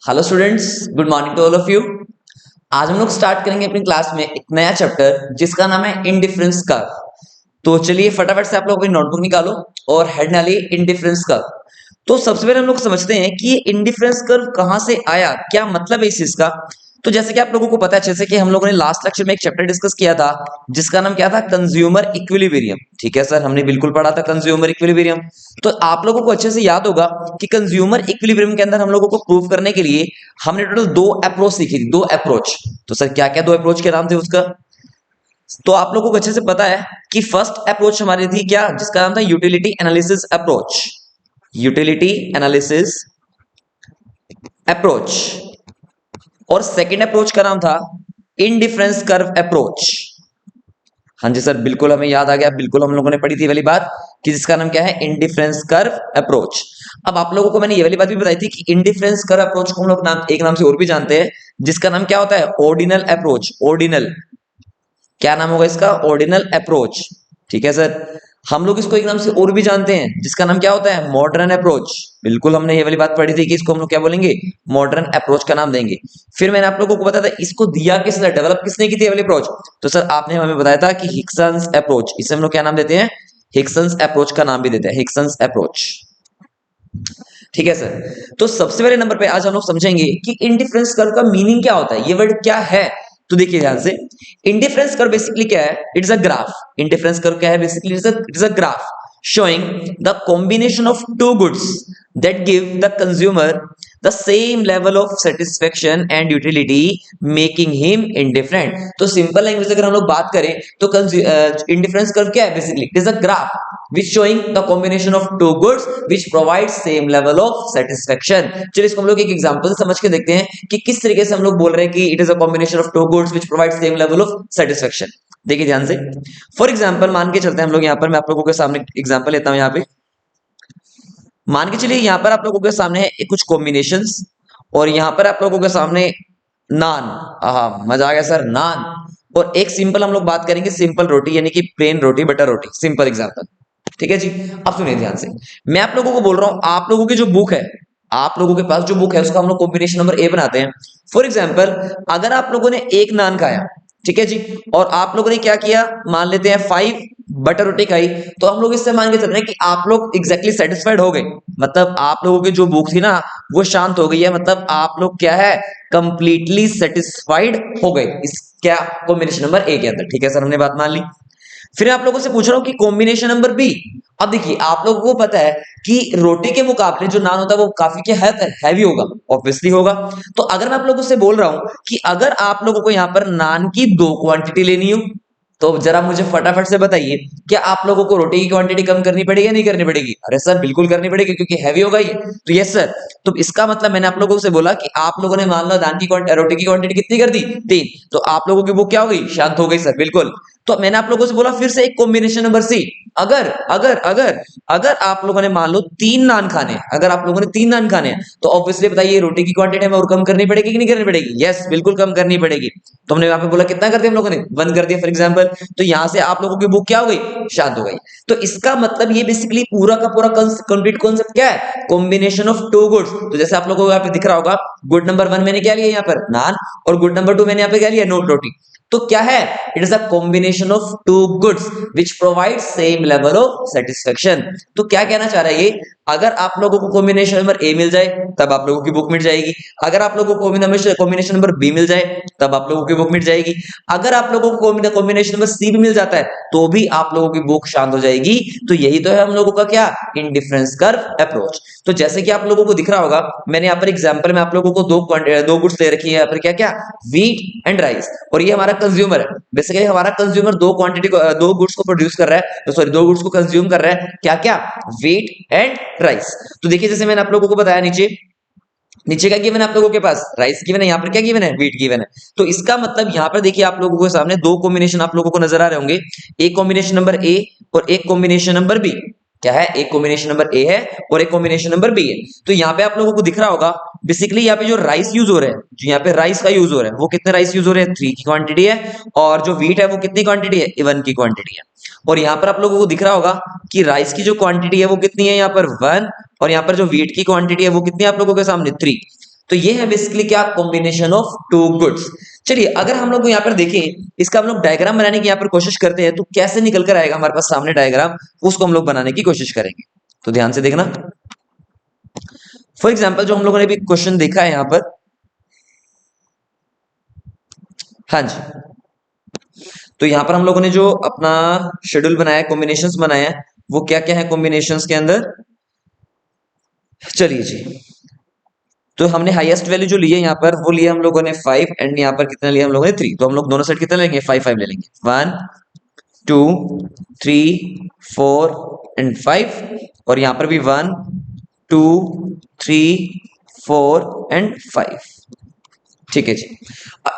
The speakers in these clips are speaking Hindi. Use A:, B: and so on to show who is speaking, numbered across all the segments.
A: Hello students, good morning to all of you. आज हम लोग स्टार्ट करेंगे अपनी क्लास में एक नया चैप्टर जिसका नाम है इंडिफरेंस कर्व। तो चलिए फटाफट से आप लोग अपनी नोटबुक निकालो और हेड डालिए इंडिफरेंस कर्व। तो सबसे पहले हम लोग समझते हैं कि ये इंडिफरेंस कर्व कहां से आया, क्या मतलब है इस चीज का। तो जैसे कि आप लोगों को पता है अच्छे से कि हम लोगों ने लास्ट लेक्चर में एक चैप्टर डिस्कस किया था जिसका नाम क्या था, कंज्यूमर इक्विलिब्रियम। ठीक है सर, हमने बिल्कुल पढ़ा था कंज्यूमर इक्विलिब्रियम। तो आप लोगों को अच्छे से याद होगा कि कंज्यूमर इक्विलिब्रियम के अंदर हम लोगों को प्रूव करने के लिए हमने टोटल दो अप्रोच सीखी थी, दो अप्रोच। तो सर क्या क्या दो अप्रोच के नाम थे उसका। तो आप लोगों को अच्छे से पता है कि फर्स्ट अप्रोच हमारी थी क्या, जिसका नाम था utility analysis approach. Utility analysis approach. और सेकंड अप्रोच का नाम था इनडिफरेंस कर्व अप्रोच। हाँ जी सर, बिल्कुल हमें याद आ गया, बिल्कुल हम लोगों ने पढ़ी थी वाली बात कि जिसका नाम क्या है, इनडिफरेंस कर्व अप्रोच। अब आप लोगों को मैंने ये वाली बात भी बताई थी कि इनडिफरेंस कर्व अप्रोच को हम लोग एक नाम से और भी जानते हैं जिसका नाम क्या होता है, ऑर्डिनल अप्रोच। ऑर्डिनल, क्या नाम होगा इसका, ऑर्डिनल अप्रोच। ठीक है सर। हम लोग इसको एक नाम से और भी जानते हैं जिसका नाम क्या होता है, मॉडर्न अप्रोच। बिल्कुल हमने ये वाली बात पढ़ी थी कि इसको हम लोग क्या बोलेंगे, मॉडर्न अप्रोच का नाम देंगे। फिर मैंने आप लोगों को बताया था इसको दिया किसने, डेवलप किसने की थी ये वाली अप्रोच। तो सर आपने हमें बताया था कि हिक्सन्स अप्रोच, इसे हम लोग क्या नाम देते हैं, हिक्सन्स अप्रोच का नाम भी देते हैं, हिक्सन्स अप्रोच। ठीक है सर। तो सबसे पहले नंबर पे आज हम लोग समझेंगे कि इंडिफरेंस कर्व का मीनिंग क्या होता है, ये वर्ड क्या है। तो देखिए ध्यान से, इंडिफरेंस कर्व बेसिकली क्या है, it's a graph. Indifference curve क्या है basically, it's a graph showing the combination of two goods that give the consumer the same level of satisfaction and utility, making him indifferent। तो सिंपल लैंग्वेज अगर हम लोग बात करें तो इंडिफरेंस कर्व क्या है basically, it is a graph which showing the combination of two goods which provide same level of satisfaction। चलिए इसको हम लोग एक एग्जांपल से समझ के देखते हैं कि किस तरीके से हम लोग बोल रहे हैं कि it is a combination of two goods which provide same level of satisfaction। देखिए ध्यान से, फॉर एग्जाम्पल मान के चलते हैं हम लोग, यहाँ पर मैं आप लोगों के सामने एग्जाम्पल लेता हूं। यहाँ पे मान के चलिए यहाँ पर आप लोगों के सामने है कुछ कॉम्बिनेशंस, और यहाँ पर आप लोगों के सामने नान। हाँ मजा आ गया सर, नान। और एक सिंपल हम लोग बात करेंगे सिंपल रोटी, यानी कि प्लेन रोटी, बटर रोटी, सिंपल एग्जाम्पल। ठीक है जी। अब सुनिए ध्यान से, मैं आप लोगों को बोल रहा हूं, आप लोगों की जो बुक है, आप लोगों के पास जो बुक है उसका हम लोग कॉम्बिनेशन नंबर ए बनाते हैं। फॉर एग्जाम्पल अगर आप लोगों ने एक नान खाया, ठीक है जी, और आप लोगों ने क्या किया, मान लेते हैं 5 बटर रोटी खाई, तो हम लोग इससे मान के चल रहे हैं कि आप लोग एग्जैक्टली सेटिस्फाइड हो गए। मतलब आप लोगों की जो भूख थी ना वो शांत हो गई है, मतलब आप लोग क्या है, कंप्लीटली सेटिस्फाइड हो गए इस क्या, कॉम्बिनेशन नंबर ए के अंदर। ठीक है सर, हमने बात मान ली। फिर आप लोगों से पूछ रहा हूं कि कॉम्बिनेशन नंबर बी। अब देखिए आप लोगों को पता है कि रोटी के मुकाबले जो नान होता है वो काफी क्या है, हैवी होगा, ऑब्वियसली होगा। तो अगर मैं आप लोगों से बोल रहा हूं कि अगर आप लोगों को यहां पर नान की 2 क्वांटिटी लेनी हो, तो जरा मुझे फटाफट से बताइए, क्या आप लोगों को रोटी की क्वांटिटी कम करनी पड़ेगी या नहीं करनी पड़ेगी। अरे सर बिल्कुल करनी पड़ेगी क्योंकि हैवी होगा ये। तो यस सर, तो इसका मतलब मैंने आप लोगों से बोला कि आप लोगों ने मान लो नान की रोटी की क्वांटिटी कितनी कर दी, 3। तो आप लोगों की भूख क्या हो गई, शांत हो गई सर, बिल्कुल। तो मैंने आप लोगों से बोला फिर से एक कॉम्बिनेशन नंबर सी, अगर अगर अगर अगर आप लोगों ने मान लो 3 नान खाने हैं, अगर आप लोगों ने 3 नान खाने हैं, तो ऑब्वियसली बताइए रोटी की क्वांटिटी हमें और कम करनी पड़ेगी कि नहीं करनी पड़ेगी। यस बिल्कुल कम करनी पड़ेगी। तो हमने यहाँ पे बोला कितना कर दिया हम लोगों ने, 1 कर दिया फॉर एग्जाम्पल। तो यहां से आप लोगों की भूख क्या हो गई, शांत हो गई। तो इसका मतलब ये बेसिकली पूरा का पूरा कंप्लीट कॉन्सेप्ट क्या है, कॉम्बिनेशन ऑफ टू गुड्स। तो जैसे आप लोगों को यहाँ पे दिख रहा होगा, गुड नंबर 1 मैंने क्या लिया यहाँ पर, नान, और गुड नंबर 2 मैंने यहाँ पे क्या लिया, नोट रोटी। तो क्या है, it is a combination of two goods which provide same level of satisfaction. तो क्या कहना चाह रहा है ये, अगर आप लोगों को कॉम्बिनेशन नंबर ए मिल जाए तब आप लोगों की भूख मिट जाएगी, अगर आप लोगों को कॉम्बिनेशन नंबर बी मिल जाए तब आप लोगों की भूख मिट जाएगी, अगर आप लोगों को कॉम्बिनेशन नंबर सी भी मिल जाता है तो भी आप लोगों की भूख शांत हो जाएगी। तो यही तो है हम लोगों का क्या, इंडिफरेंस कर्व अप्रोच। तो जैसे कि आप लोगों को दिख रहा होगा, मैंने यहाँ पर एग्जांपल में आप लोगों को दो गुड्स ले रखी है यहाँ पर, क्या क्या, व्हीट एंड राइस, और ये हमारा कंज्यूमर है। बेसिकली हमारा कंज्यूमर दो क्वांटिटी को, दो गुड्स को प्रोड्यूस कर रहा है, सॉरी दो गुड्स को कंज्यूम कर रहा है, क्या क्या, व्हीट एंड राइस। तो देखिए जैसे मैंने आप लोगों को बताया, नीचे नीचे क्या गिवन है आप लोगों के पास, राइस गिवन है, यहाँ पर क्या गिवन है, व्हीट गिवन है। तो इसका मतलब यहाँ पर देखिए आप लोगों के सामने दो कॉम्बिनेशन आप लोगों को नजर आ रहे होंगे, एक कॉम्बिनेशन नंबर ए और एक कॉम्बिनेशन नंबर बी। क्या है, एक कॉम्बिनेशन नंबर ए है और एक कॉम्बिनेशन नंबर बी है। तो यहाँ पे आप लोगों को दिख रहा होगा, बेसिकली यहाँ पे जो राइस यूज हो रहा है, जो यहाँ पे राइस का यूज हो रहा है, वो कितने राइस यूज हो रहे हैं, 3 की क्वांटिटी है, और जो व्हीट है वो कितनी क्वांटिटी है, 1 की क्वांटिटी है। और यहाँ पर आप लोगों को दिख रहा होगा कि राइस की जो क्वांटिटी है वो कितनी है, यहाँ पर 1, और यहाँ पर जो व्हीट की क्वांटिटी है वो कितनी है आप लोगों के सामने, 3। तो ये है बेसिकली क्या, कॉम्बिनेशन ऑफ टू गुड्स। चलिए अगर हम लोग यहाँ पर देखें, इसका हम लोग डायग्राम बनाने की यहाँ पर कोशिश करते हैं, तो कैसे निकल कर आएगा हमारे पास सामने डायग्राम, उसको हम लोग बनाने की कोशिश करेंगे। तो ध्यान से देखना। फॉर एग्जाम्पल जो हम लोगों ने भी क्वेश्चन देखा है यहाँ पर, हाँ जी, तो यहां पर हम लोगों ने जो अपना शेड्यूल बनाया, कॉम्बिनेशंस बनाया है, वो क्या क्या है कॉम्बिनेशंस के अंदर, चलिए जी। तो हमने हाईएस्ट वैल्यू जो ली है यहाँ पर, वो लिया हम लोगों ने 5, एंड यहाँ पर कितना लिया हम लोगों ने 3। तो हम लोग दोनों साइड कितना लेंगे, 5 5 ले लेंगे। 1 2 3 4 एंड 5, और यहाँ पर भी 1 2 3 4 एंड 5। ठीक है जी।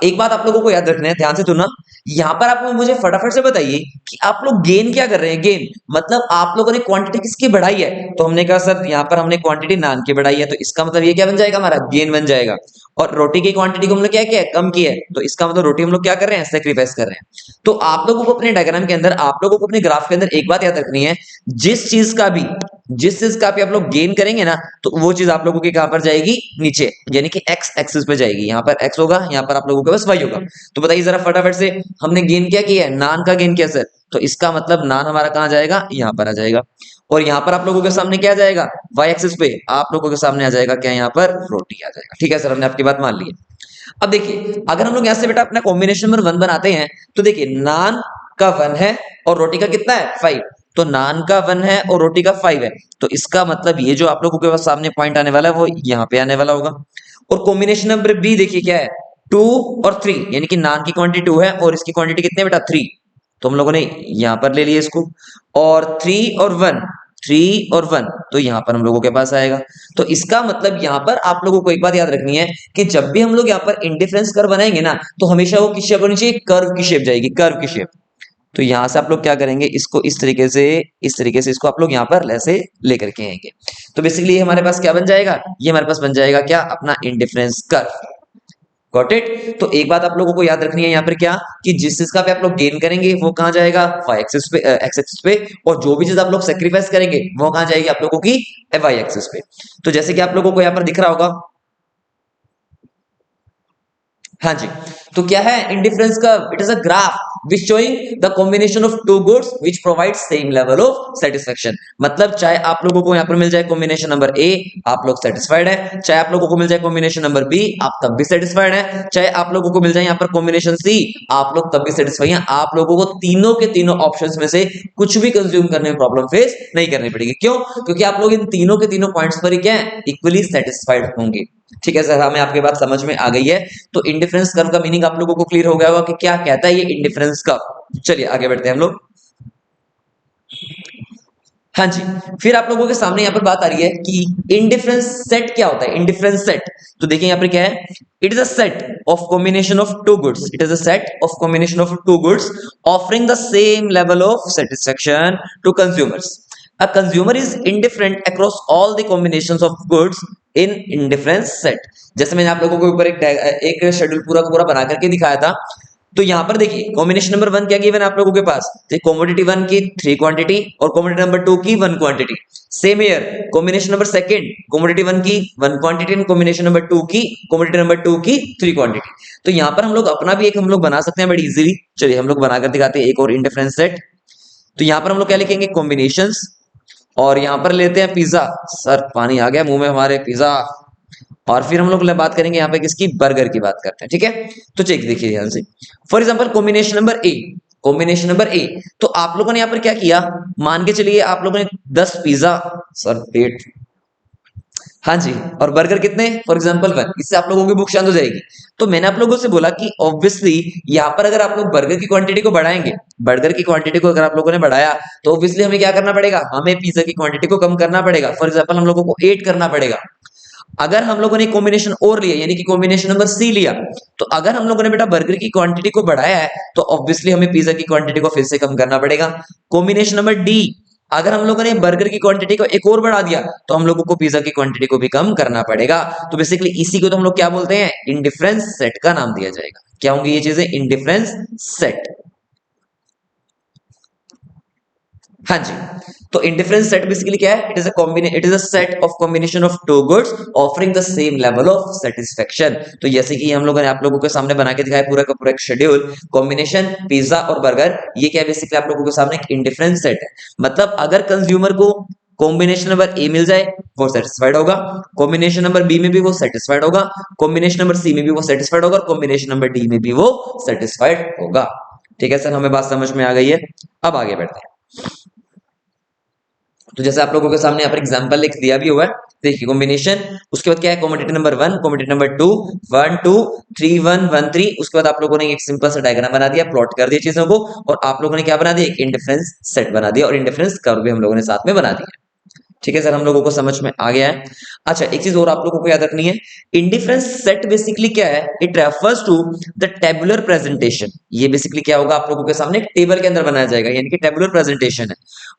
A: एक बात आप लोगों को याद रखना है, ध्यान से सुनना। यहाँ पर आप लोग मुझे फटाफट से बताइए कि आप लोग गेन क्या कर रहे हैं। गेन मतलब आप लोगों ने क्वांटिटी किसकी बढ़ाई है। तो हमने कहा सर यहाँ पर हमने क्वांटिटी नान की बढ़ाई है, तो इसका मतलब ये क्या बन जाएगा, हमारा गेन बन जाएगा। और रोटी की क्वांटिटी को हमने क्या किया है, कम की है, तो इसका मतलब रोटी हम लोग क्या कर रहे हैं, सेक्रीफाइस कर रहे हैं। तो आप लोगों को अपने डायग्राम के अंदर, आप लोगों को अपने ग्राफ के अंदर एक बात याद रखनी है, जिस चीज का भी आप लोग गेन करेंगे ना, तो वो चीज आप लोगों की कहां पर जाएगी, नीचे, यानी कि एक्स एक्सिस पे जाएगी। यहाँ पर एक्स होगा, यहाँ पर आप लोगों के पास वाई होगा। तो बताइए जरा फटाफट से, हमने गेन क्या किया है, नान का गेन किया सर, तो इसका मतलब नान हमारा कहां जाएगा, यहाँ पर आ जाएगा। और यहाँ पर आप लोगों के सामने क्या आ जाएगा, वाई एक्सिस पे आप लोगों के सामने आ जाएगा क्या, यहाँ पर रोटी आ जाएगा। ठीक है सर, हमने आपकी बात मान ली है। अब देखिए अगर हम लोग यहाँ से बेटा अपना कॉम्बिनेशन नंबर 1 बनाते हैं, तो देखिए नान का 1 है और रोटी का कितना है, 5। तो नान का 1 है और रोटी का 5 है, तो इसका मतलब ये जो आप लोगों के पास सामने पॉइंट आने वाला है, वो यहाँ पे आने वाला होगा। और कॉम्बिनेशन नंबर बी देखिए क्या है, 2 और 3, यानी कि नान की क्वांटिटी 2 है और इसकी क्वांटिटी कितनी है बेटा, 3। तो हम लोगों ने यहां पर ले लिया इसको। और 3 और 1, तो यहां पर हम लोगों के पास आएगा। तो इसका मतलब यहां पर आप लोगों को एक बात याद रखनी है कि जब भी हम लोग यहाँ पर इंडिफरेंस कर्व बनाएंगे ना, तो हमेशा वो किस शेप होनी चाहिए, कर्व की शेप जाएगी, कर्व की शेप। तो यहां से आप लोग क्या करेंगे, इसको इस तरीके से इसको आप लोग यहाँ पर ऐसे लेकर के आएंगे। तो बेसिकली ये हमारे पास क्या बन जाएगा, ये हमारे पास बन जाएगा क्या, अपना इंडिफरेंस कर्व। Got it. तो एक बात आप लोगों को याद रखनी है यहाँ पर क्या, कि जिस चीज का भी आप लोग गेन करेंगे वो कहां जाएगा, वाई एक्सिस पे, एक्स एक्सिस पे, और जो भी चीज आप लोग सेक्रीफाइस करेंगे वो कहां जाएगी, आप लोगों की वाई एक्सिस पे। तो जैसे कि आप लोगों को यहाँ पर दिख रहा होगा, हाँ जी, तो क्या है indifference curve, it is a graph which showing the combination of two goods which provide same level of satisfaction. मतलब चाहे आप लोगों को यहाँ पर मिल जाए कॉम्बिनेशन नंबर ए, आप लोग सेटिस्फाइड है, चाहे आप लोगों को मिल जाए कॉम्बिनेशन नंबर बी, आप तब भी सेटिस्फाइड है, चाहे आप लोगों को मिल जाए यहाँ पर कॉम्बिनेशन सी, आप लोग तब भी सेटिस्फाइड हैं। आप लोगों को तीनों के तीनों ऑप्शंस में से कुछ भी कंज्यूम करने में प्रॉब्लम फेस नहीं करनी पड़ेगी। क्यों, क्योंकि आप लोग इन तीनों के तीनों पॉइंट्स पर ही क्या है, इक्वली सेटिस्फाइड होंगे। ठीक है सर, हमें आपकी बात समझ में आ गई है। तो इंडिफरेंस कर्व का मीनिंग आप लोगों को क्लियर हो गया होगा कि क्या कहता है ये इंडिफरेंस कर्व। चलिए आगे बढ़ते हैं हम लोग। हाँ जी, फिर आप लोगों के सामने यहाँ पर बात आ रही है कि इंडिफरेंस सेट क्या होता है। इंडिफरेंस सेट, तो देखिए यहाँ पर क्या है, it is a set of combination of two goods, it is a set of combination of two goods offering the same level of satisfaction to consumers. A consumer is indifferent across all the combinations of goods in indifference set। जैसे मैंने आप लोगों को ऊपर एक शेड्यूल पूरा का पूरा बना करके दिखाया था। तो यहां पर देखिए कॉम्बिनेशन नंबर 1 क्या गिवन है आप लोगों के पास, तो कॉमोडिटी 1 की 3 क्वांटिटी और कॉमोडिटी नंबर 2 की 1 quantity. Same year combination number 2 commodity 1 की 1 क्वांटिटी एंड कॉम्बिनेशन नंबर 2 की कॉमोडिटी नंबर 2 की 3 क्वांटिटी। तो यहां पर हम लोग अपना भी एक हम लोग बना सकते हैं बड़ी इजीली। चलिए हम लोग बनाकर दिखाते हैं एक और इंडिफरेंस सेट। तो यहां पर हम लोग क्या लिखेंगे, कॉम्बिनेशंस, और यहां पर लेते हैं पिज्जा। सर पानी आ गया मुंह में हमारे, पिज्जा। और फिर हम लोग बात करेंगे यहाँ पे किसकी, बर्गर की बात करते हैं। ठीक है, तो चेक देखिए ध्यान से। For example combination number A, combination number ए, तो आप लोगों ने यहाँ पर क्या किया, मान के चलिए आप लोगों ने 10 पिज्जा, सर पेट, हाँ जी, और बर्गर कितने, फॉर एग्जांपल 1। इससे आप लोगों की बुक शांत हो जाएगी। तो मैंने आप लोगों से बोला कि ऑब्वियसली यहाँ पर अगर आप लोग बर्गर की क्वांटिटी को बढ़ाएंगे, बर्गर की क्वांटिटी को अगर आप लोगों ने बढ़ाया, तो ऑब्वियसली हमें क्या करना पड़ेगा, हमें पिज्जा की क्वांटिटी को कम करना पड़ेगा। फॉर एग्जाम्पल हम लोगों को 8 करना पड़ेगा। अगर हम लोगों ने कॉम्बिनेशन और लिया, यानी कि कॉम्बिनेशन नंबर सी लिया, तो अगर हम लोगों ने बेटा बर्गर की क्वांटिटी को बढ़ाया है, तो ऑब्वियसली हमें पिज्जा की क्वांटिटी को फिर से कम करना पड़ेगा। कॉम्बिनेशन नंबर डी, अगर हम लोगों ने बर्गर की क्वांटिटी को एक और बढ़ा दिया, तो हम लोगों को पिज्जा की क्वांटिटी को भी कम करना पड़ेगा। तो बेसिकली इसी को तो हम लोग क्या बोलते हैं, इंडिफरेंस सेट का नाम दिया जाएगा। क्या होंगी ये चीजें, इंडिफरेंस सेट। हाँ जी। तो इंडिफरेंस सेट बेसिकली क्या है? It is a set of combination of two goods offering the same level of satisfaction. तो जैसे कि हम लोगों ने आप लोगों के सामने बना के दिखाया पूरा का पूरा एक शेड्यूल, कॉम्बिनेशन पिज्जा और बर्गर, ये क्या बेसिकली आप लोगों के सामने एक इंडिफरेंस सेट है। मतलब अगर कंज्यूमर को कॉम्बिनेशन नंबर ए मिल जाए वो सेटिस्फाइड होगा, कॉम्बिनेशन नंबर बी में भी वो सेटिस्फाइड होगा, कॉम्बिनेशन नंबर सी में भी वो सेटिस्फाइड होगा, और कॉम्बिनेशन नंबर डी में भी वो सेटिस्फाइड होगा। ठीक है सर, हमें बात समझ में आ गई है। अब आगे बढ़ते हैं। तो जैसे आप लोगों के सामने यहाँ पर एग्जांपल लिख दिया भी हुआ है, देखिए कॉम्बिनेशन, उसके बाद क्या है, कॉम्बिनेटिव नंबर 1, कॉम्बिनेटिव नंबर 2, 1 2 3 1 1 3, उसके बाद आप लोगों ने एक सिंपल सा डायग्राम बना दिया, प्लॉट कर दिया चीजों को, और आप लोगों ने क्या बना दिया, एक इंडिफरेंस सेट बना दिया, और इंडिफरेंस कर्व भी हम लोगों ने साथ में बना दिया। ठीक है सर, हम लोगों को समझ में आ गया है। अच्छा, एक चीज और आप लोगों को याद रखनी है, इंडिफरेंस सेट बेसिकली क्या है, it refers to the tabular presentation. ये बेसिकली क्या होगा, आप लोगों के सामने एक टेबल के अंदर बनाया जाएगा, यानी कि टेबुलर प्रेजेंटेशन है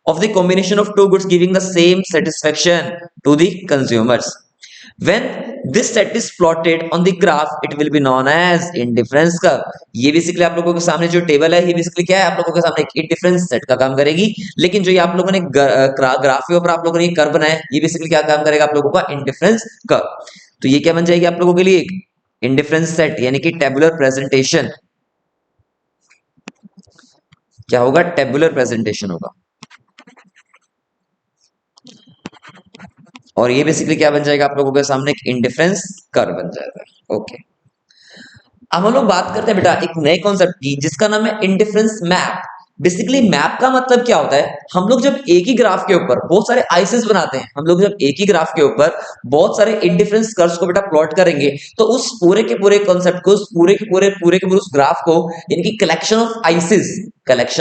A: of the combination of two goods giving the same satisfaction to the consumers. When this set is plotted on the graph, it will be known as indifference curve. ये बेसिकली आप लोगों के सामने जो टेबल है, ये बेसिकली क्या है, आप लोगों के सामने एक इंडिफरेंस सेट का काम करेगी। लेकिन जो ये आप लोगों ने ग्राफ के ऊपर आप लोगों ने ये कर्व बनाया है, ये बेसिकली क्या काम करेगा, आप लोगों का इंडिफरेंस कर्व। तो ये क्या बन जाएगी आप लोगों के लिए, एक इंडिफरेंस सेट, यानी कि टेबुलर प्रेजेंटेशन। क्या होगा, टेबुलर प्रेजेंटेशन होगा। और ये बेसिकली क्या बन जाएगा, आप लोगों के सामने एक इंडिफरेंस कर्व बन जाएगा। ओके, अब हम लोग बात करते हैं बेटा एक नए कॉन्सेप्ट की, जिसका नाम है इंडिफरेंस मैप। बेसिकली मैप का मतलब क्या होता है, हम लोग जब एक ही ग्राफ के ऊपर बहुत सारे आइसेस बनाते हैं, हम लोग जब एक ही ग्राफ के ऊपर बहुत सारे इंडिफरेंस कर्व्स को बेटा प्लॉट करेंगे, तो उस पूरे के पूरे कॉन्सेप्ट को, उस पूरे के पूरे उस ग्राफ को, यानी कि कलेक्शन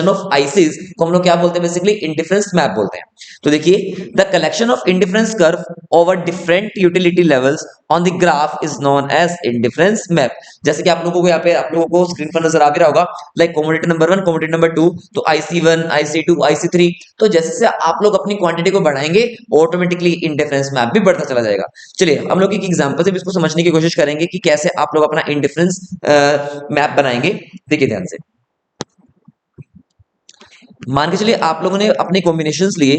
A: ऑफ आइसेस को हम लोग क्या बोलते हैं, बेसिकली इंडिफरेंस मैप बोलते हैं। तो देखिए, the collection of indifference curve over different utility levels on the graph is known as indifference map. जैसे कि आप लोगों को यहाँ पे, आप लोगों को स्क्रीन पर नजर आ भी रहा होगा, like commodity number 1, commodity number 2, तो IC1, IC2, IC3, तो जैसे जैसे आप लोग अपनी क्वांटिटी को बढ़ाएंगे, ऑटोमेटिकली इंडिफरेंस मैप भी बढ़ता चला जाएगा। चलिए हम लोग एक एग्जांपल से इसको समझने की कोशिश करेंगे कि कैसे आप लोग अपना इंडिफरेंस मैप बनाएंगे। देखिए ध्यान से, मान के चलिए आप लोगों ने अपने कॉम्बिनेशंस लिए,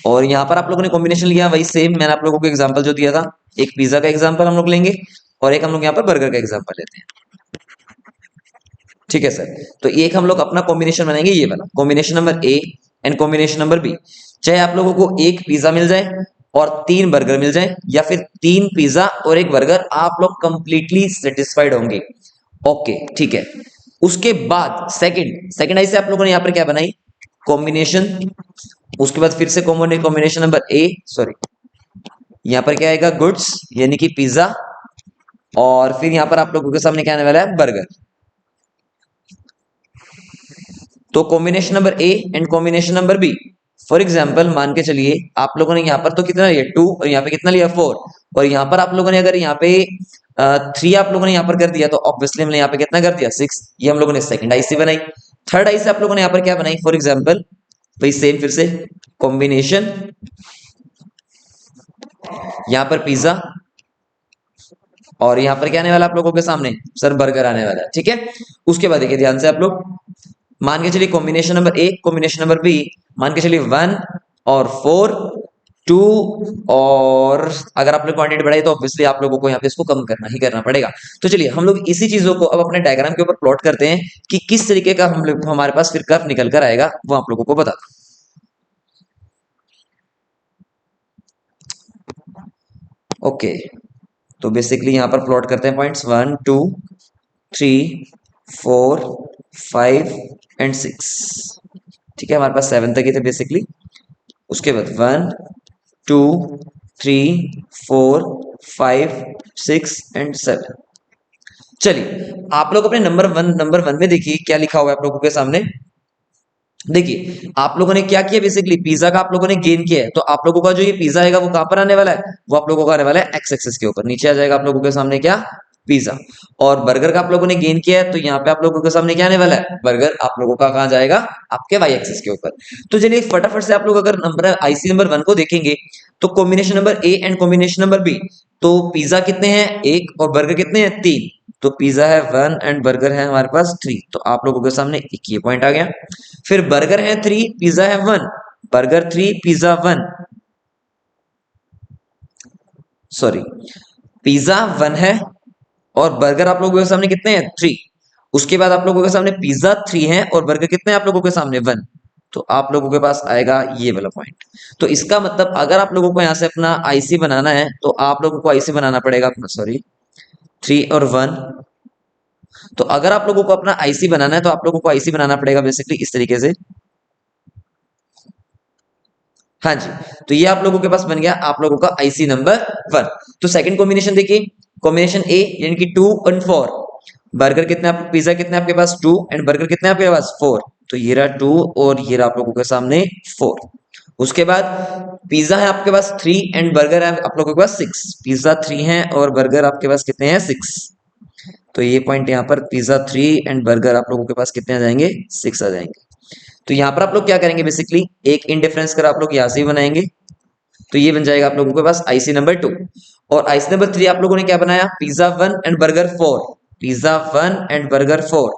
A: और यहां पर आप लोगों ने कॉम्बिनेशन लिया वही सेम मैंने आप लोगों को एग्जांपल जो दिया था, एक पिज्जा का एग्जांपल हम लोग लेंगे, और एक हम लोग यहाँ पर बर्गर का एग्जांपल लेते हैं। ठीक है सर, तो एक हम लोग अपना कॉम्बिनेशन बनाएंगे, ये वाला combination number A and combination number B. चाहे आप लोगों को एक पिज्जा मिल जाए और 3 बर्गर मिल जाए, या फिर 3 पिज्जा और 1 बर्गर, आप लोग कंप्लीटली सेटिस्फाइड होंगे। ओके ठीक है, उसके बाद सेकंड आई से आप लोगों ने यहाँ पर क्या बनाई, कॉम्बिनेशन, उसके बाद फिर से कॉम्बिनेशन नंबर ए, सॉरी यहाँ पर क्या आएगा, गुड्स यानी कि पिज्जा, और फिर यहाँ पर आप लोगों के सामने क्या आने वाला है, बर्गर। तो combination number A and combination number B, for example मान के चलिए आप लोगों ने यहाँ पर तो कितना लिया 2, और यहाँ पे कितना लिया 4, और यहाँ पर आप लोगों ने अगर यहाँ पे 3 आप लोगों ने यहाँ पर कर दिया, तो ऑब्वियसली हमने यहाँ पे कितना कर दिया 6। ये हम लोगों ने सेकंड आईसी बनाई। थर्ड आईसी आप लोगों ने यहाँ पर क्या बनाई, फॉर एग्जाम्पल भाई सेम फिर से कॉम्बिनेशन, यहाँ पर पिज्जा, और यहाँ पर क्या आने वाला आप लोगों के सामने, सर बर्गर आने वाला है। ठीक है, उसके बाद देखिए ध्यान से आप लोग, मान के चलिए combination number A combination number B, मान के चलिए 1 और 4 2, और अगर आपने क्वांटिटी बढ़ाई तो ऑब्वियसली आप लोगों को यहाँ पे इसको कम करना ही करना पड़ेगा। तो चलिए हम लोग इसी चीजों को अब अपने डायग्राम के ऊपर प्लॉट करते हैं कि किस तरीके का हम लोग हमारे पास फिर कर्व निकल कर आएगा, वो आप लोगों को बता दूं। ओके, तो बेसिकली यहाँ पर प्लॉट करते हैं पॉइंट्स 1 2 3 4 5 एंड 6। ठीक है, हमारे पास 7 तक ही थे बेसिकली। उसके बाद 1 2 3 4 5 6 एंड 7। चलिए आप लोग अपने नंबर वन में देखिए क्या लिखा हुआ है आप लोगों के सामने। देखिए आप लोगों ने क्या किया, बेसिकली पिज्जा का आप लोगों ने गेन किया है, तो आप लोगों का जो ये पिज्जा आएगा वो कहां पर आने वाला है, वो आप लोगों का आने वाला है एक्स एक्सिस के ऊपर, नीचे आ जाएगा आप लोगों के सामने क्या, पिज्जा। और बर्गर का आप लोगों ने गेन किया है, तो यहाँ पे आप लोगों के सामने क्या आने वाला है, बर्गर आप लोगों का कहां जाएगा, आपके वाई एक्सिस के ऊपर। तो चलिए फटाफट से आप लोग अगर नंबर आईसी नंबर 1 को देखेंगे, तो combination number A and combination number B, तो पिज्जा कितने हैं 1 और बर्गर कितने हैं 3, तो पिज्जा है 1 एंड बर्गर है हमारे पास 3, तो आप लोगों के सामने एक ये पॉइंट आ गया। फिर बर्गर है 3, पिज्जा है 1, बर्गर 3 पिज्जा 1, सॉरी, पिज्जा 1 है और बर्गर आप लोगों के सामने कितने हैं 3। उसके बाद आप लोगों के सामने पिज्जा 3 है और बर्गर कितने हैं आप लोगों के सामने 1। तो आप लोगों के पास आएगा ये वाला पॉइंट। तो इसका मतलब अगर आप लोगों को यहां से अपना आईसी बनाना है तो आप लोगों को आईसी बनाना पड़ेगा अपना, सॉरी, 3 और 1। तो अगर आप लोगों को अपना आईसी बनाना है तो आप लोगों को आईसी बनाना पड़ेगा बेसिकली इस तरीके से। हाँ जी, तो ये आप लोगों के पास बन गया आप लोगों का आईसी नंबर 1। तो सेकंड कॉम्बिनेशन देखिए, कॉम्बिनेशन ए यानी कि 2 और 4। बर्गर कितने आप, पिज्जा कितने आपके पास 2 एंड बर्गर कितने आपके पास 4। तो ये रहा 2 और ये रहा आप लोगों के सामने 4। उसके बाद पिज्जा है आपके पास 3 एंड बर्गर है आप लोगों के पास 6। पिज्जा 3 है और बर्गर आपके पास कितने हैं 6। तो ये पॉइंट यहाँ पर पिज्जा 3 एंड बर्गर आप लोगों के पास कितने आ जाएंगे 6 आ जाएंगे। तो यहाँ पर आप लोग क्या करेंगे बेसिकली एक इंडिफरेंस कर आप लोग यहाँ से ही बनाएंगे। तो ये बन जाएगा आप लोगों के पास आईसी नंबर 2। और आईसी नंबर 3 आप लोगों ने क्या बनाया, pizza 1 and burger 4। Pizza 1 and burger 4,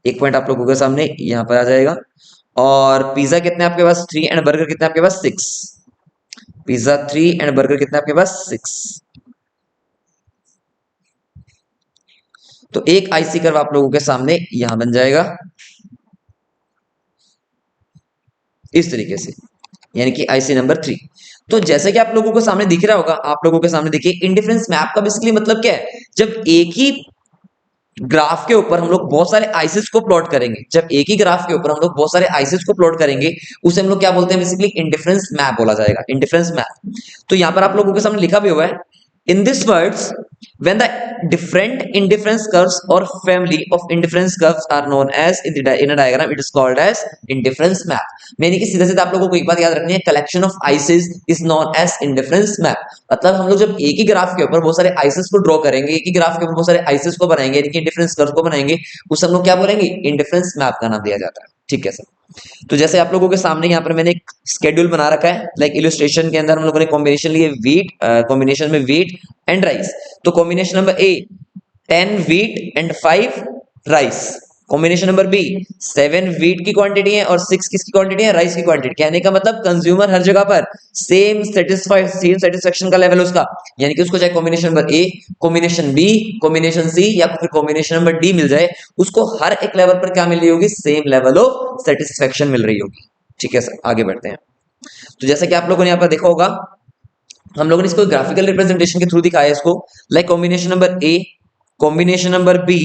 A: एक पॉइंट आप लोगों के सामने यहाँ पर आ जाएगा। और पिज्जा कितने आपके पास 3 एंड बर्गर कितने आपके पास 6। पिज्जा 3 एंड बर्गर कितने आपके पास 6। तो एक आईसी कर्व आप लोगों के सामने यहां बन जाएगा इस तरीके से, यानी कि आईसी नंबर 3। तो जैसे कि आप लोगों को सामने दिख रहा होगा, आप लोगों के सामने देखिए इंडिफरेंस मैप का बेसिकली मतलब क्या है, जब एक ही ग्राफ के ऊपर हम लोग बहुत सारे आइसिस को प्लॉट करेंगे, जब एक ही ग्राफ के ऊपर हम लोग बहुत सारे आइसिस को प्लॉट करेंगे उसे हम लोग क्या बोलते हैं बेसिकली इंडिफरेंस मैप बोला जाएगा, इंडिफरेंस मैप। तो यहां पर आप लोगों के सामने लिखा भी हुआ है in this words when the different indifference curves or family of indifference curves are known as in a diagram it is called as indifference map। यानी कि सीधा सीधा आप लोगों को एक बात याद रखनी है, collection of ICs is known as indifference map. मतलब हम लोग जब एक ही ग्राफ के ऊपर बहुत सारे आइसिस को ड्रॉ करेंगे, एक ही ग्राफ के ऊपर बहुत सारे आइसिस को बनाएंगे यानी कि इंडिफरेंस कर्व को बनाएंगे, उसे हम लोग क्या बोलेंगे इंडिफरेंस मैप का नाम दिया जाता है। ठीक है सर। तो जैसे आप लोगों के सामने यहाँ पर मैंने एक स्केड्यूल बना रखा है, लाइक इलस्ट्रेशन के अंदर हम लोगों ने कॉम्बिनेशन लिए वीट, कॉम्बिनेशन में वीट एंड राइस। तो combination number A 10 wheat and 5 rice. Combination number B 7 wheat की क्वांटिटी है और 6 किसकी क्वांटिटी है, राइस की क्वांटिटी। कहने का मतलब कंज्यूमर हर जगह पर सेम सेटिस्फेक्शन का लेवल उसका, यानी कि उसको चाहे combination number A, combination B, combination C या फिर कॉम्बिनेशन नंबर डी मिल जाए, उसको हर एक लेवल पर क्या मिल रही होगी, सेम लेवल ऑफ सेटिस्फेक्शन मिल रही होगी। ठीक है सर, आगे बढ़ते हैं। तो जैसा कि आप लोगों ने यहाँ पर देखा होगा, हम लोगों ने इसको ग्राफिकल रिप्रेजेंटेशन के थ्रू दिखाया है इसको, like combination number A, combination number B,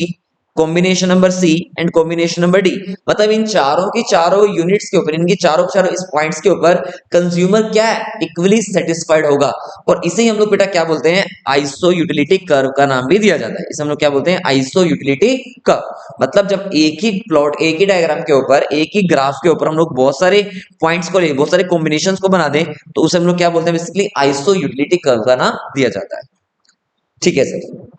A: combination number C and combination number D. मतलब इन चारों की चारों यूनिट्स के ऊपर, इनकी चारों चारों इस पॉइंट्स के ऊपर कंज्यूमर क्या है, इक्वली सेटिस्फाइड होगा। और इसे ही हम लोग बेटा क्या बोलते हैं, आइसो यूटिलिटी कर्व का नाम भी दिया जाता है। इसे हम लोग क्या बोलते हैं, आइसो यूटिलिटी कर्व। मतलब जब एक ही प्लॉट, एक ही डायग्राम के ऊपर, एक ही ग्राफ के ऊपर हम लोग बहुत सारे पॉइंट्स को ले, बहुत सारे कॉम्बिनेशंस को बना दें, तो उसे हम लोग क्या बोलते हैं बेसिकली आइसो यूटिलिटी कर्व का नाम दिया जाता है। ठीक है सर।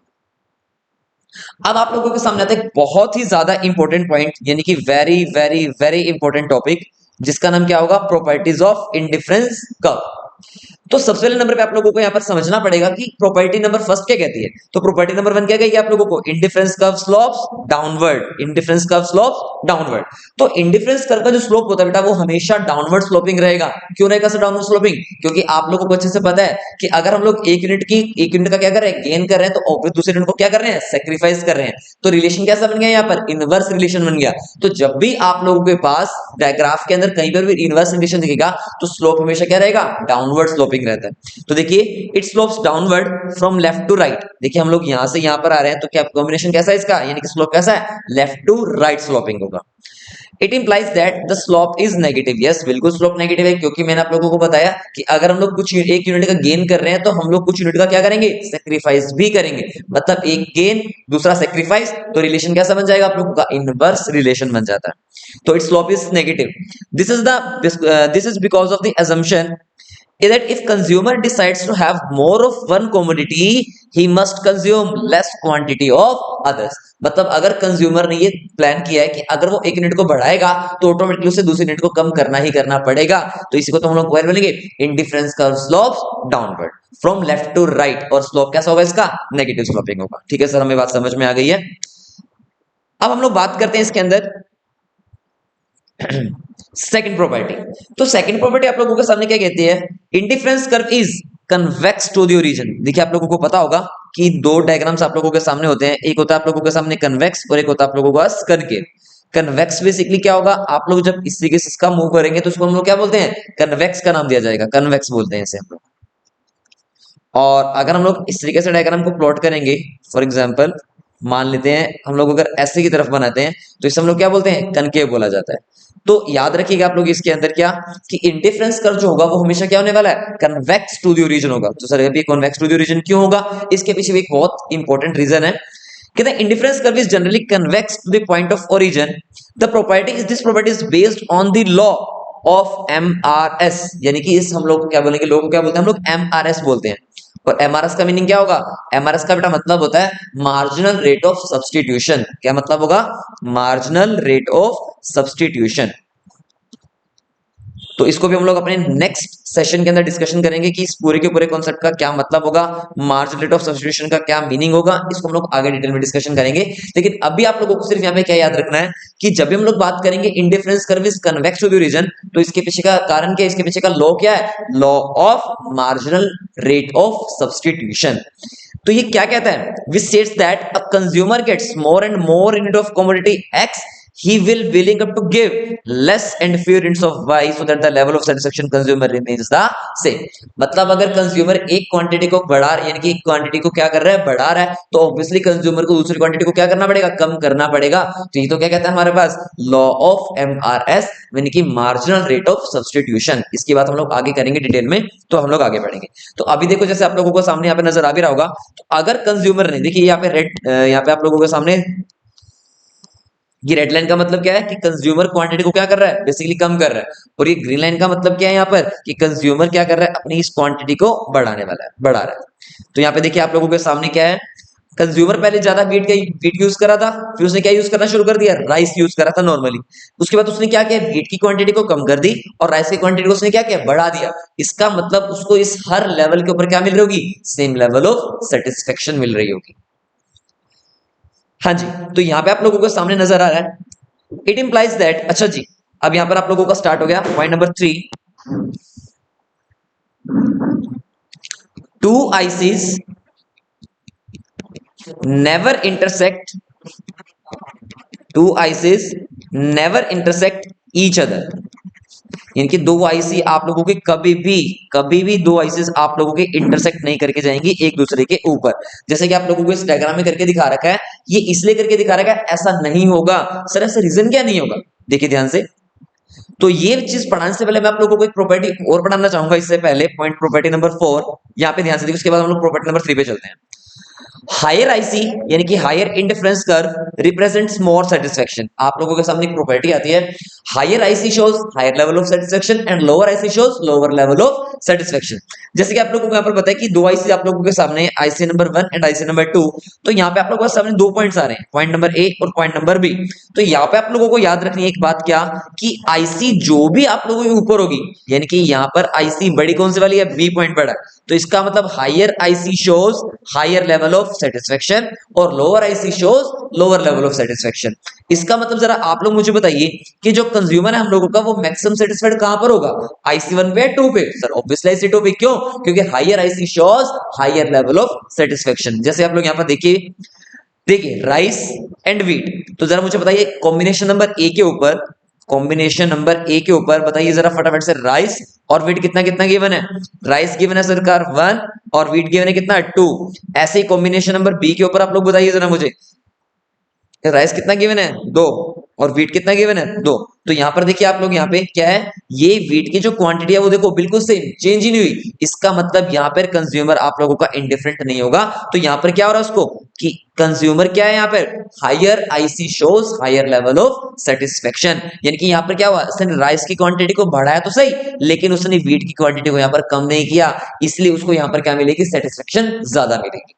A: अब आप लोगों के सामने आता है एक बहुत ही ज्यादा इंपॉर्टेंट पॉइंट, यानी कि very very very important topic, जिसका नाम क्या होगा, प्रॉपर्टीज ऑफ इंडिफरेंस कर्व। तो सबसे पहले नंबर पे आप लोगों को यहाँ पर समझना पड़ेगा कि प्रॉपर्टी नंबर फर्स्ट क्या कहती है। तो प्रॉपर्टी नंबर 1 क्या कहेगी आप लोगों को, indifference curve slopes downward, indifference curve slopes downward. तो इंडिफरेंस कर्व का जो स्लोप होता है बेटा वो हमेशा डाउनवर्ड स्लोपिंग रहेगा। क्यों रहेगा सर डाउनवर्ड स्लोपिंग, क्योंकि आप लोगों को अच्छे से पता है कि अगर हम लोग एक यूनिट का क्या कर रहे हैं, गेन कर रहे हैं, तो ऑब्वियस दूसरे यूनिट को क्या कर रहे हैं, सेक्रीफाइस कर रहे हैं। तो रिलेशन कैसा बन गया यहाँ पर, इनवर्स रिलेशन बन गया। तो जब भी आप लोगों के पास ग्राफ के अंदर कहीं पर भी इनवर्स रिलेशन दिखेगा तो स्लोप हमेशा क्या रहेगा, डाउनवर्ड स्लोपिंग रहता है। तो देखिए it slopes downward from left to right. देखिए हम लोग यहां से यहां पर आ रहे हैं, तो क्या कॉम्बिनेशन कैसा है इसका, यानी कि स्लोप कैसा है, लेफ्ट टू राइट स्लोपिंग होगा। It implies that the slope is negative. Yes, बिल्कुल स्लोप नेगेटिव है, क्योंकि मैंने आप लोगों को बताया कि अगर हम लोग कुछ एक यूनिट का गेन कर रहे हैं तो हम लोग कुछ यूनिट का क्या करेंगे, सेक्रीफाइस भी करेंगे। मतलब एक गेन दूसरा सेक्रीफाइस, तो रिलेशन कैसा बन जाएगा आप लोगों का, इनवर्स रिलेशन बन जाता है। तो it's slope is negative. This is because of the assumption is that if consumer decides to have more of one commodity he must consume less quantity of others. मतलब अगर कंज्यूमर ने ये प्लान किया है कि अगर वो एक यूनिट को बढ़ाएगा तो ऑटोमेटिकली उसे दूसरी यूनिट को कम करना ही करना पड़ेगा। तो इसी को तो हम लोग क्वेरी बोलेंगे indifference curve slopes downward from left to right, और स्लोप कैसा होगा इसका, नेगेटिव स्लोपिंग होगा। ठीक है सर, हमें बात समझ में आ गई है। अब हम लोग बात करते हैं इसके अंदर सेकंड प्रॉपर्टी। तो सेकंड प्रॉपर्टी आप लोगों के सामने क्या कहती है, indifference curve is convex to the origin. देखिए आप लोगों को पता होगा कि दो डायग्राम्स आप लोगों के सामने होते हैं, एक होता है आप लोगों के सामने कन्वेक्स और एक होता है आप लोगों के पास कनकेव। कन्वेक्स बेसिकली क्या होगा, आप लोग जब इस तरीके से इसका मूव करेंगे तो उसको हम लोग क्या बोलते हैं, कन्वेक्स का नाम दिया जाएगा, कन्वेक्स बोलते हैं इसे हम लोग। और अगर हम लोग इस तरीके से डायग्राम को प्लॉट करेंगे, फॉर एग्जाम्पल मान लेते हैं हम लोग अगर ऐसे की तरफ बनाते हैं तो इसे हम लोग क्या बोलते हैं, कनकेव बोला जाता है। तो याद रखिएगा आप लोग इसके अंदर क्या, कि इंडिफरेंस कर्व जो होगा वो हमेशा क्या होने वाला है, कन्वेक्स टू द ओरिजिन होगा। तो सर अभी कन्वेक्स टू द ओरिजिन क्यों होगा, इसके पीछे भी एक बहुत इंपॉर्टेंट रीजन है। कहते हैं indifference curve is generally convex to the point of origin. The property is this property is based on the law of MRS, यानी कि इस हम लोग क्या बोलेंगे, लोग क्या बोलते हैं, हम लोग MRS बोलते हैं। और MRS का मीनिंग क्या होगा, MRS का बेटा मतलब होता है मार्जिनल रेट ऑफ सब्सटीट्यूशन। क्या मतलब होगा, मार्जिनल रेट ऑफ सब्सटीट्यूशन। तो इसको भी हम लोग अपने नेक्स्ट सेशन के अंदर डिस्कशन करेंगे कि इस पूरे के पूरे कॉन्सेप्ट का क्या मतलब होगा, मार्जिनल रेट ऑफ सब्स्टिट्यूशन का क्या मीनिंग होगा, इसको हम लोग आगे डिटेल में डिस्कशन करेंगे। लेकिन अभी आप लोगों को सिर्फ यहाँ पे क्या याद रखना है कि जब भी हम लोग बात करेंगे indifference curve is convex to the reason, तो इसके पीछे का कारण क्या है, इसके पीछे का लॉ क्या है, law of marginal rate of substitution. तो ये क्या कहता है, which states that a consumer gets more and more unit of commodity X, he will willing up to give less and fewer units of y so that the level of satisfaction consumer remains the same। मतलब अगर कंज्यूमर एक क्वांटिटी को बढ़ा, यानी कि एक क्वांटिटी को क्या कर रहा है, बढ़ा रहा है, तो ऑब्वियसली कंज्यूमर को दूसरी क्वांटिटी को क्या करना पड़ेगा, कम करना पड़ेगा। तो ये तो क्या कहता है हमारे पास, लॉ ऑफ MRS, यानी कि मार्जिनल रेट ऑफ सब्स्टिट्यूशन। इसकी बात हम लोग आगे करेंगे डिटेल में, तो हम लोग आगे बढ़ेंगे। तो अभी देखो जैसे आप लोगों को सामने यहाँ पे नजर आ भी रहा होगा, तो अगर कंज्यूमर ने, देखिए यहाँ पे रेड, यहाँ पे आप लोगों के सामने ये रेड लाइन का मतलब क्या है कि कंज्यूमर क्वांटिटी को क्या कर रहा है, बेसिकली कम कर रहा है। और ये ग्रीन लाइन का मतलब क्या है यहाँ पर, कि कंज्यूमर क्या कर रहा है, अपनी इस क्वांटिटी को बढ़ाने वाला है, बढ़ा रहा है। तो यहाँ पे देखिए आप लोगों के सामने क्या है, कंज्यूमर पहले ज्यादा वीट यूज करा था, फिर उसने क्या यूज करना शुरू कर दिया, राइस यूज करा था नॉर्मली। उसके बाद उसने क्या किया, वीट की क्वांटिटी को कम कर दी और राइस की क्वांटिटी को उसने क्या किया, बढ़ा दिया। इसका मतलब उसको इस हर लेवल के ऊपर क्या मिल रही होगी, सेम लेवल ऑफ सेटिस्फेक्शन मिल रही होगी। हाँ जी, तो यहाँ पे आप लोगों को सामने नजर आ रहा है, इट इंप्लाइज दैट, अच्छा जी, अब यहाँ पर आप लोगों का स्टार्ट हो गया point number 3, two ICs never intersect, two ICs never intersect each other. यानी कि दो आईसी आप लोगों के कभी भी दो आईसीस आप लोगों के इंटरसेक्ट नहीं करके जाएंगी एक दूसरे के ऊपर। जैसे कि आप लोगों को इस डायग्राम में करके दिखा रखा है, ये इसलिए करके दिखा रखा है, ऐसा नहीं होगा। सर ऐसा रीजन क्या नहीं होगा, देखिए ध्यान से। तो ये चीज पढ़ाने से पहले मैं आप लोगों को एक प्रॉपर्टी और पढ़ाना चाहूंगा, इससे पहले पॉइंट प्रॉपर्टी नंबर 4, यहाँ पे ध्यान से देखिए, उसके बाद हम लोग प्रॉपर्टी नंबर 3 पे चलते हैं। हायर आईसी यानी कि higher indifference curve represents more satisfaction. आप लोगों के सामने एक प्रॉपर्टी आती है, higher IC shows higher level of satisfaction and lower IC shows lower level of satisfaction. जैसे कि आप लोगों को यहाँ पर पता है कि दो आईसी आप लोगों के सामने, IC number 1 and IC number 2। तो यहाँ पे आप लोगों के सामने दो पॉइंट्स आ रहे हैं, पॉइंट नंबर ए और पॉइंट नंबर बी। तो यहाँ पे आप लोगों को याद रखनी है एक बात, क्या कि आईसी जो भी आप लोगों के ऊपर होगी, यानी कि यहाँ पर आईसी बड़ी कौन सी वाली है, बी पॉइंट बड़ा, तो इसका मतलब higher IC shows higher level of satisfaction और lower IC shows lower level of satisfaction. इसका मतलब जरा आप लोग मुझे बताइए कि जो कंज्यूमर है हम लोगों का, वो मैक्सिमम सेटिस्फाइड कहां पर होगा, आईसी 1 पे या 2 पे? सर ऑब्वियसली आईसी 2 पे। क्यों? क्योंकि higher IC shows higher level of satisfaction. जैसे आप लोग यहां पर देखिए, देखिए राइस एंड व्हीट, तो जरा मुझे बताइए कॉम्बिनेशन नंबर ए के ऊपर, कॉम्बिनेशन नंबर ए के ऊपर बताइए जरा फटाफट से, राइस और व्हीट कितना कितना गिवन है, राइस गिवन है सरकार 1 और व्हीट गिवन है कितना 2। ऐसे ही कॉम्बिनेशन नंबर बी के ऊपर आप लोग बताइए जरा मुझे, राइस कितना गिवन है 2 और व्हीट कितना गिवन है 2। तो यहां पर देखिए आप लोग, यहाँ पे क्या है, ये व्हीट की जो क्वांटिटी है वो देखो बिल्कुल सेम, चेंज ही नहीं हुई। इसका मतलब यहाँ पर कंज्यूमर आप लोगों का इंडिफरेंट नहीं होगा। तो यहाँ पर क्या हो रहा है उसको, कि कंज्यूमर क्या है यहाँ पर, higher IC shows higher level of satisfaction. यानी कि यहाँ पर क्या हुआ, उसने राइस की क्वांटिटी को बढ़ाया तो सही, लेकिन उसने व्हीट की क्वांटिटी को यहाँ पर कम नहीं किया, इसलिए उसको यहाँ पर क्या मिलेगी, सेटिस्फेक्शन ज्यादा मिलेगी।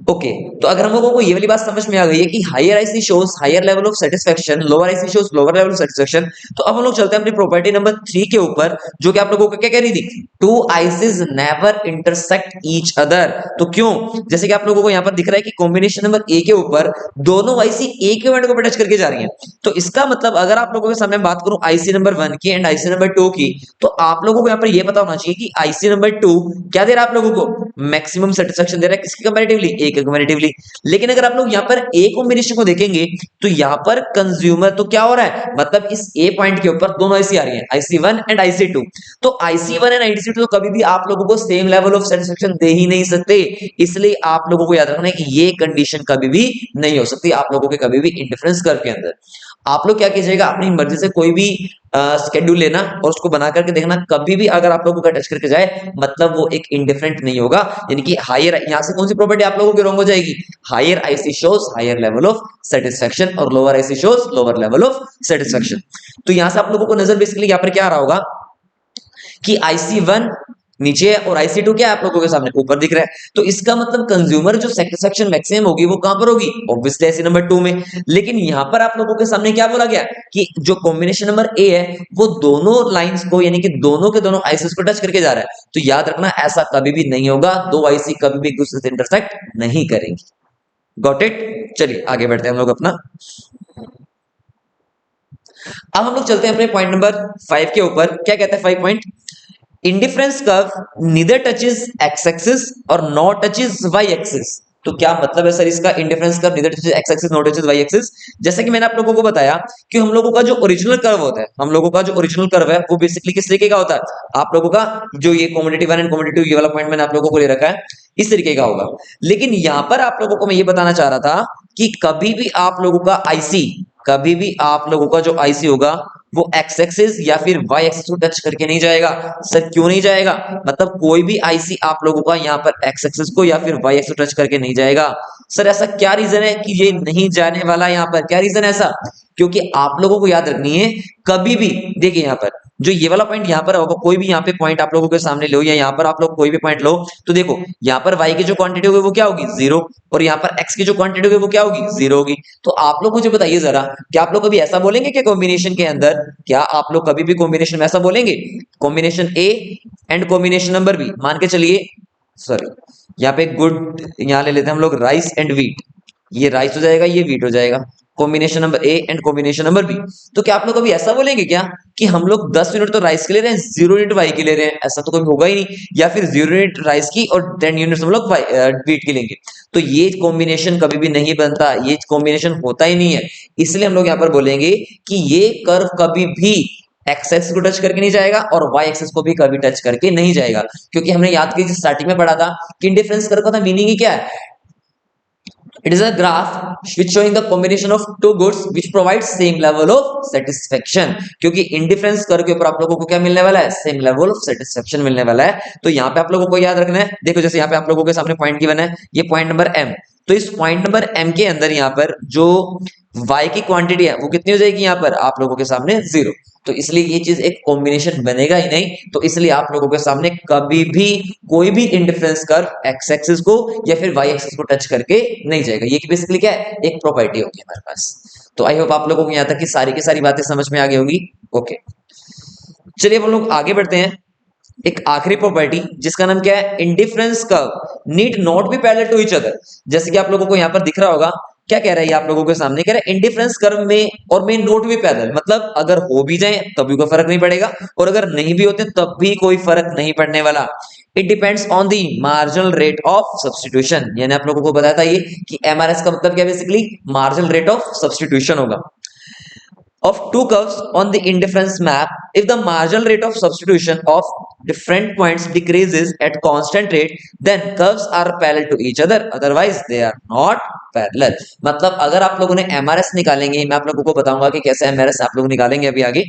A: ओके तो अगर हम लोगों को ये वाली बात समझ में आ गई है कि higher IC shows higher level of satisfaction, lower IC shows lower level of satisfaction, तो अब हम लोग चलते हैं अपनी प्रॉपर्टी नंबर 3 के ऊपर, जो कि आप लोगों को क्या कह रही थी, two ICs never intersect each other. तो क्यों, जैसे कि आप लोगों को यहाँ पर दिख रहा है कि कॉम्बिनेशन नंबर ए के ऊपर दोनों आईसी एक पॉइंट को टच करके जा रही है, तो इसका मतलब अगर आप लोगों के सामने बात करूं आईसी नंबर 1 की एंड आईसी नंबर 2 की, तो आप लोगों को यहाँ पर ये पता होना चाहिए कि आईसी नंबर 2 क्या दे रहा है आप लोगों को, मैक्सिमम सेटिस्फेक्शन दे रहा है, किसकी कंपैरेटिवली, ए के कंपैरेटिवली। लेकिन अगर आप लोग यहाँ पर ए कॉम्बिनेशन को देखेंगे, तो यहाँ पर कंज्यूमर तो क्या हो रहा है, मतलब इस ए पॉइंट के ऊपर दोनों आईसी आ रही है, आईसी 1 एंड आईसी 2, तो आईसी 1 एंड आईसी 2 तो कभी भी आप लोगों को सेम लेवल ऑफ सेटिस्फेक्शन दे ही नहीं सकते, इसलिए आप लोगों को याद रखना है कि ये कंडीशन कभी भी नहीं हो सकती आप लोगों के कभी भी इंडिफरेंस कर्व के अंदर। आप लोग क्या कीजिएगा, अपनी मर्जी से कोई भी स्केड्यूल लेना और उसको बना करके देखना, कभी भी अगर आप लोगों का टच करके जाए मतलब वो एक इंडिफरेंट नहीं होगा, यानी कि हायर, यहां से कौन सी प्रॉपर्टी आप लोगों की रॉन्ग हो जाएगी, higher IC shows higher level of satisfaction और lower IC shows lower level of satisfaction. तो यहां से आप लोगों को नजर बेसिकली यहां पर क्या आ रहा होगा कि IC1 नीचे है और IC2 क्या है आप लोगों के सामने ऊपर दिख रहा है, तो इसका मतलब कंज्यूमर जो सेटिस्फेक्शन मैक्सिमम होगी वो कहां पर होगी, ऑब्वियसली IC नंबर 2 में। लेकिन यहां पर आप लोगों के सामने क्या बोला गया कि जो कॉम्बिनेशन नंबर ए है वो दोनों लाइंस को यानी कि दोनों के दोनों आईसीस को टच करके जा रहा है, तो याद रखना ऐसा कभी भी नहीं होगा, दो आईसी कभी भी एक दूसरे से इंटरसेक्ट नहीं करेंगे। Got it. चलिए आगे बढ़ते हैं हम लोग अपना। अब हम लोग चलते हैं अपने पॉइंट नंबर 5 के ऊपर। क्या कहता है 5 point, indifference curve neither touches X axis और नॉट टचेस वाई एक्सिस। तो क्या मतलब है सर इसका, indifference curve neither touches X axis not touches Y axis. जैसे कि मैंने आप लोगों को बताया कि हम लोगों का जो ओरिजिनल कर्व होता है, हम लोगों का जो ओरिजिनल कर्व है वो बेसिकली किस तरीके का होता है, आप लोगों का जो ये कॉमोडिटी 1 एंड कॉमोडिटी 2 ये वाला पॉइंट मैंने आप लोगों को ले रखा है, इस तरीके का होगा। लेकिन यहां पर आप लोगों को मैं ये बताना चाह रहा था कि कभी भी आप लोगों का आईसी, कभी भी आप लोगों का जो आईसी होगा वो एक्स एक्सिस या फिर वाई एक्सिस को टच करके नहीं जाएगा। सर क्यों नहीं जाएगा, मतलब कोई भी आईसी आप लोगों का यहाँ पर एक्स एक्सिस को या फिर वाई एक्सिस को टच करके नहीं जाएगा। सर ऐसा क्या रीजन है कि ये नहीं जाने वाला, यहाँ पर क्या रीजन है ऐसा, क्योंकि आप लोगों को याद रखनी है कभी भी, देखिए यहाँ पर जो ये वाला पॉइंट यहाँ पर होगा, कोई भी यहाँ पे पॉइंट आप लोगों के सामने लो या यहाँ पर आप लोग कोई भी पॉइंट लो, तो देखो यहाँ पर y की जो क्वांटिटी होगी वो क्या होगी, जीरो, और यहाँ पर x की जो क्वांटिटी होगी वो क्या होगी, जीरो होगी। तो आप लोग मुझे बताइए जरा, क्या आप लोग कभी ऐसा बोलेंगे कि कॉम्बिनेशन के अंदर, क्या आप लोग कभी भी कॉम्बिनेशन में ऐसा बोलेंगे, combination A and combination number B, मान के चलिए, सॉरी यहाँ पे गुड, यहाँ ले लेते हैं हम लोग राइस एंड व्हीट, ये राइस हो जाएगा ये व्हीट हो जाएगा, combination number A and combination number B. तो क्या आप लोग कभी ऐसा बोलेंगे क्या कि हम लोग 10 यूनिट तो राइस के ले रहे हैं, 0 यूनिट वाई के ले रहे हैं, ऐसा तो कभी होगा ही नहीं, या फिर 0 यूनिट राइस की और 10 यूनिट हम लोग व्हीट की लेंगे, तो ये कॉम्बिनेशन कभी भी नहीं बनता, ये कॉम्बिनेशन होता ही नहीं है। इसलिए हम लोग यहाँ पर बोलेंगे कि ये कर्व कभी भी एक्स एक्सिस को टच करके नहीं जाएगा और वाई एक्सिस को भी कभी टच करके नहीं जाएगा, क्योंकि हमने याद कीजिए स्टार्टिंग में पढ़ा था कि इंडिफरेंस कर्व का मीनिंग ही क्या है, it is a graph which showing the combination of two goods which provides same level of satisfaction। क्योंकि इंडिफरेंस कर्व के ऊपर आप लोगों को क्या मिलने वाला है, सेम लेवल ऑफ सेटिस्फेक्शन मिलने वाला है। तो यहाँ पे आप लोगों को याद रखना है, देखो जैसे यहाँ पे आप लोगों के सामने पॉइंट गिवन है, ये पॉइंट नंबर m, तो इस पॉइंट नंबर m के अंदर यहाँ पर जो y की क्वांटिटी है वो कितनी हो जाएगी यहाँ पर आप लोगों के सामने, जीरो। तो इसलिए ये चीज एक कॉम्बिनेशन बनेगा ही नहीं, तो इसलिए आप लोगों के सामने कभी भी कोई भी इंडिफरेंस कर्व एक्स एक्सिस को या फिर वाई एक्सिस को टच करके नहीं जाएगा। ये बेसिकली क्या है, एक प्रॉपर्टी होगी हमारे पास। तो आई होप आप लोगों को यहाँ तक की सारी बातें समझ में आ गई होगी। ओके चलिए हम लोग आगे बढ़ते हैं, एक आखिरी प्रॉपर्टी जिसका नाम क्या है, indifference curve need not be parallel to each other. जैसे कि आप लोगों को यहाँ पर दिख रहा होगा, क्या कह रहा है ये आप लोगों के सामने, कह रहा है इंडिफरेंस कर्व में और में नोट भी पैरेलल, मतलब अगर हो भी जाए तभी कोई फर्क नहीं पड़ेगा और अगर नहीं भी होते तब भी कोई फर्क नहीं पड़ने वाला। It depends on the marginal rate of substitution, यानी आप लोगों को बताया था ये कि एमआरएस का मतलब क्या, basically marginal rate of substitution होगा of two curves on the indifference map. If the marginal rate of substitution of different points decreases at constant rate, then curves are parallel to each other, otherwise they are not parallel। मतलब अगर आप लोगों ने एमआरएस निकालेंगे, मैं आप लोगों को बताऊंगा कि कैसे एमआरएस आप लोग निकालेंगे अभी आगे।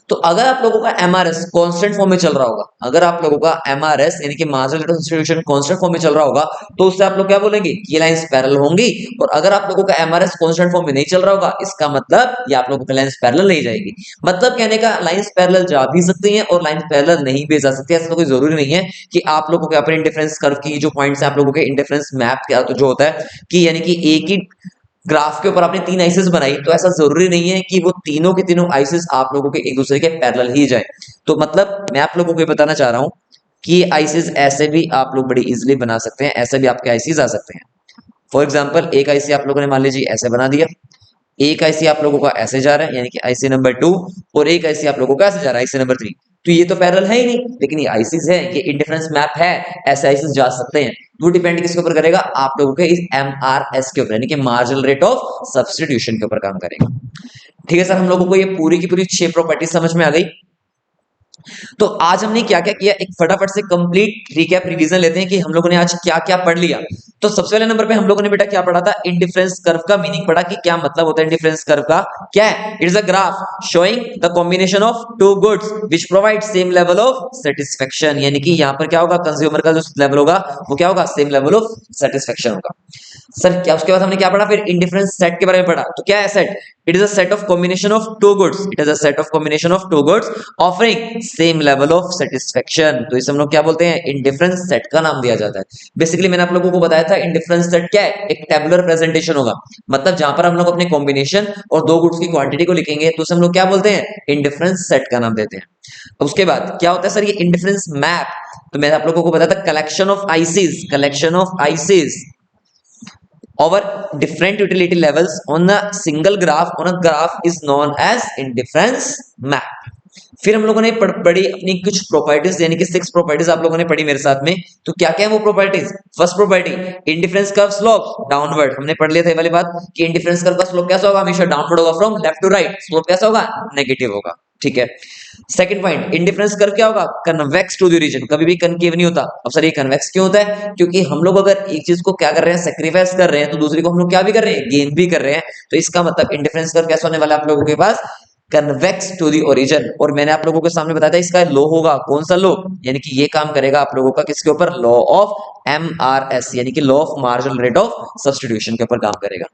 A: तो अगर आप लोगों का एमआरएस कांस्टेंट फॉर्म में चल रहा होगा, अगर आप लोगों का एमआरएस यानी कि marginal rate of substitution constant form में चल रहा होगा, तो उससे आप लोग क्या बोलेंगे, ये लाइंस पैरेलल होंगी। और अगर आप लोगों का एमआरएस कांस्टेंट फॉर्म में नहीं चल रहा होगा, इसका मतलब ये आप लोगों का लाइंस पैरेलल नहीं जाएगी। मतलब कहने का लाइंस पैरेलल जा भी सकती हैं और लाइंस पैरेलल नहीं भी जा सकती है। ऐसा कोई जरूरी नहीं है कि आप लोगों के अपने इंडिफरेंस कर्व की जो पॉइंट्स है, आप लोगों के इंडिफरेंस मैप क्या तो जो होता है कि यानी कि एक ही ग्राफ के ऊपर आपने 3 आइसिस बनाई, तो ऐसा जरूरी नहीं है कि वो तीनों के तीनों आइसिस आप लोगों के एक दूसरे के पैरेलल ही जाए। तो मतलब मैं आप लोगों को ये बताना चाह रहा हूं कि ये आइसिस ऐसे भी आप लोग बड़ी इजीली बना सकते हैं, ऐसे भी आपके आइसिस आ सकते हैं। फॉर एग्जाम्पल एक आईसी आप लोगों ने मान लीजिए ऐसे बना दिया, एक आईसी आप लोगों का ऐसे जा रहा है यानी कि आईसी नंबर 2, और एक आईसी आप लोगों का ऐसे जा रहा है आईसी नंबर 3। तो ये तो पैरेलल है ही नहीं, लेकिन ये आईसीज है, ये इंडिफरेंस मैप है, ऐसे आईसीज जा सकते हैं। वो डिपेंड किसके ऊपर करेगा, आप लोगों के इस एमआरएस के ऊपर यानी कि मार्जिनल रेट ऑफ सब्स्टिट्यूशन के ऊपर काम करेगा। ठीक है सर, हम लोगों को ये पूरी की पूरी 6 प्रॉपर्टी समझ में आ गई। तो आज हमने क्या क्या किया, एक फटाफट से कंप्लीट रिकैप रिवीजन लेते हैं कि हम लोगों ने आज क्या क्या पढ़ लिया। तो सबसे पहले नंबर पे हम लोगों ने बेटा क्या पढ़ा था, इंडिफरेंस कर्व का मीनिंग पढ़ा कि क्या मतलब होता है इंडिफरेंस कर्व का, क्या है, it is a graph showing the combination of two goods which provide same level of satisfaction. यानी कि यहां पर क्या होगा, कंज्यूमर का जो लेवल होगा वो क्या होगा, सेम लेवल ऑफ सेटिस्फेक्शन होगा। सर क्या उसके बाद हमने क्या पढ़ा, फिर इंडिफरेंस सेट के बारे में पढ़ा। तो क्या है set, it is a set of combination of two goods, it is a set of combination of two goods offering same level of satisfaction. तो इसे हम लोग क्या बोलते हैं, इंडिफरेंस सेट का नाम दिया जाता है। बेसिकली मैंने आप लोगों को बताया था इंडिफरेंस सेट क्या है, एक टेबुलर प्रेजेंटेशन होगा, मतलब जहां पर हम लोग अपने कॉम्बिनेशन और दो गुड्स की क्वांटिटी को लिखेंगे तो उसे हम लोग क्या बोलते हैं, इंडिफरेंस सेट का नाम देते हैं। उसके बाद क्या होता है सर, ये इंडिफरेंस मैप, तो मैंने आप लोगों को बताया था collection of ISIS, collection of ISIS over different utility levels on a single graph, on a graph is known as indifference map। फिर हम लोगों ने पढ़ी अपनी कुछ प्रॉपर्टीज यानी कि 6 प्रॉपर्टीज आप लोगों ने पढ़ी मेरे साथ में। तो क्या क्या है वो properties, first property indifference curve slope downward, हमने पढ़ लिया था ये वाली बात कि इंडिफरेंस कर्व का स्लोप कैसा होगा, हमेशा डाउनवर्ड होगा from left to right, slope कैसा होगा, नेगेटिव होगा। ठीक है, सेकंड पॉइंट इंडिफरेंस कर्व क्या होगा, कन्वेक्स टू द रीजन, कभी भी कनकेव नहीं होता। अब सर ये कन्वेक्स क्यों होता है, क्योंकि हम लोग अगर एक चीज को क्या कर रहे हैं, सेक्रीफाइस कर रहे हैं, तो दूसरी को हम लोग क्या भी कर रहे हैं, गेन भी कर रहे हैं। तो इसका मतलब इंडिफरेंस कर्व कैसा होने वाला है आप लोगों के पास, कन्वेक्स टू द ओरिजिन। और मैंने आप लोगों के सामने बताया था इसका लॉ होगा, कौन सा लॉ, यानी कि ये काम करेगा आप लोगों का किसके ऊपर, लॉ ऑफ एमआरएस यानी कि law of marginal rate of substitution के ऊपर काम करेगा।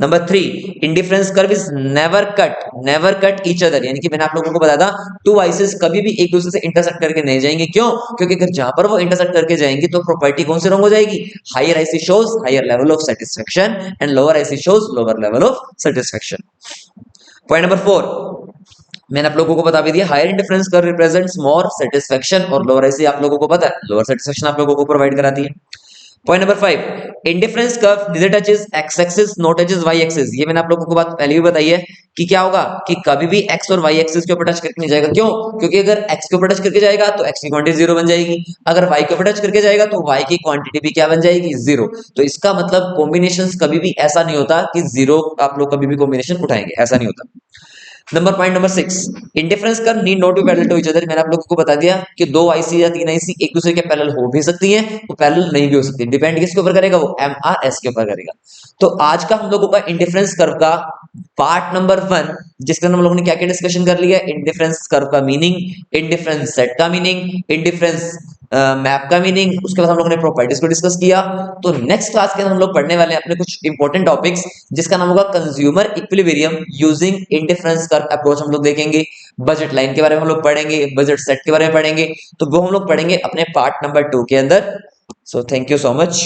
A: Number 3 indifference curve is never cut each other, यानी कि मैंने आप लोगों को बताया था टू आइसिस कभी भी एक दूसरे से इंटरसेक्ट करके नहीं जाएंगे। क्यों, क्योंकि अगर जहां पर वो इंटरसेक्ट करके जाएंगी तो प्रॉपर्टी कौन सी रॉन्ग हो जाएगी, higher IC shows higher level of satisfaction and lower IC shows lower level of satisfaction. Point number 4 मैंने आप लोगों को बता भी दिया, higher indifference curve represents more satisfaction और लोअर आईसी आप लोगों को पता है लोअर सेटिस्फेक्शन आप लोगों को प्रोवाइड कराती है। Point number 5 indifference curve neither touches X axis not touches Y axis, ये मैंने आप लोगों को बात पहले भी बताई है कि क्या होगा कि कभी भी एक्स और वाई एक्सिस के ऊपर टच करके नहीं जाएगा। क्यों, क्योंकि अगर एक्स के ऊपर टच करके जाएगा तो एक्स की क्वांटिटी 0 बन जाएगी, अगर वाई के ऊपर टच करके जाएगा तो वाई की क्वांटिटी भी क्या बन जाएगी, 0। तो इसका मतलब कॉम्बिनेशंस कभी भी ऐसा नहीं होता कि 0 आप लोग कभी भी कॉम्बिनेशन उठाएंगे, ऐसा नहीं होता। Point number 6 indifference curve need not be parallel to each other, मैंने आप लोगों को बता दिया कि दो आईसी या तीन आईसी एक दूसरे के पैरेलल हो भी सकती हैं, वो पैरेलल नहीं भी हो सकती, डिपेंड किसके ऊपर करेगा, वो एमआरएस के ऊपर करेगा। तो आज का हम लोगों का इंडिफरेंस कर्व का पार्ट नंबर 1 जिसके अंदर हम लोगों ने क्या क्या डिस्कशन कर लिया, इंडिफरेंस कर्व का मीनिंग, इंडिफरेंस सेट का मीनिंग, इंडिफरेंस मैप का मीनिंग, उसके बाद हम लोगों ने प्रॉपर्टीज को डिस्कस किया। तो नेक्स्ट क्लास के अंदर हम लोग पढ़ने वाले हैं अपने कुछ इंपॉर्टेंट टॉपिक्स जिसका नाम होगा consumer equilibrium using indifference curve approach, हम लोग देखेंगे। बजट लाइन के बारे में हम लोग पढ़ेंगे, बजट सेट के बारे में पढ़ेंगे, तो वो हम लोग पढ़ेंगे अपने पार्ट नंबर 2 के अंदर। So thank you so much.